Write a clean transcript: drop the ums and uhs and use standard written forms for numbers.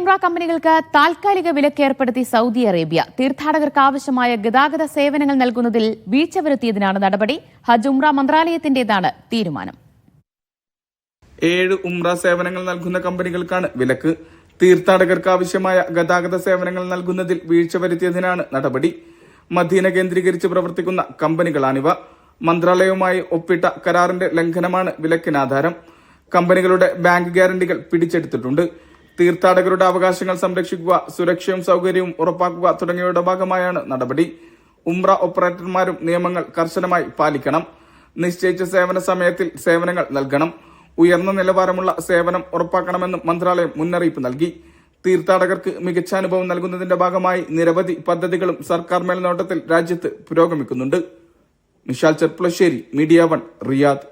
ഉംറ കമ്പനികൾക്ക് താൽക്കാലിക വിലക്ക് ഏർപ്പെടുത്തി സൗദി അറേബ്യ. തീർത്ഥാടകർക്ക് ആവശ്യമായ ഗതാഗത സേവനങ്ങൾ നൽകുന്നതിൽ വീഴ്ച വരുത്തിയതിനാണ് നടപടി. ഹജ്ജ് ഉംറ മന്ത്രാലയത്തിന്റേതാണ് തീരുമാനം. 7 ഉംറ സേവനങ്ങൾ നൽകുന്ന കമ്പനികൾക്കാണ് വിലക്ക്. തീർത്ഥാടകർക്ക് ആവശ്യമായ ഗതാഗത സേവനങ്ങൾ നൽകുന്നതിൽ വീഴ്ച വരുത്തിയതിനാണ് നടപടി. മദീന കേന്ദ്രീകരിച്ച് പ്രവർത്തിക്കുന്ന കമ്പനികളാണിവ. മന്ത്രാലയവുമായി ഒപ്പിട്ട കരാറിന്റെ ലംഘനമാണ് വിലക്കിനാധാരം. കമ്പനികളുടെ ബാങ്ക് ഗ്യാരണ്ടികൾ പിടിച്ചെടുത്തിട്ടുണ്ട്. തീർത്ഥാടകരുടെ അവകാശങ്ങൾ സംരക്ഷിക്കുക, സുരക്ഷയും സൗകര്യവും ഉറപ്പാക്കുക തുടങ്ങിയവയുടെ ഭാഗമായാണ് നടപടി. ഉംറ ഓപ്പറേറ്റർമാരും നിയമങ്ങൾ കർശനമായി പാലിക്കണം. നിശ്ചയിച്ച സേവന സമയത്തിൽ സേവനങ്ങൾ നൽകണം. ഉയർന്ന നിലവാരമുള്ള സേവനം ഉറപ്പാക്കണമെന്നും മന്ത്രാലയം മുന്നറിയിപ്പ് നൽകി. തീർത്ഥാടകർക്ക് മികച്ച അനുഭവം നൽകുന്നതിന്റെ ഭാഗമായി നിരവധി പദ്ധതികളും സർക്കാർ മേൽനോട്ടത്തിൽ രാജ്യത്ത് പുരോഗമിക്കുന്നുണ്ട്. Nishal Cherpulassery, media 1, Riyadh.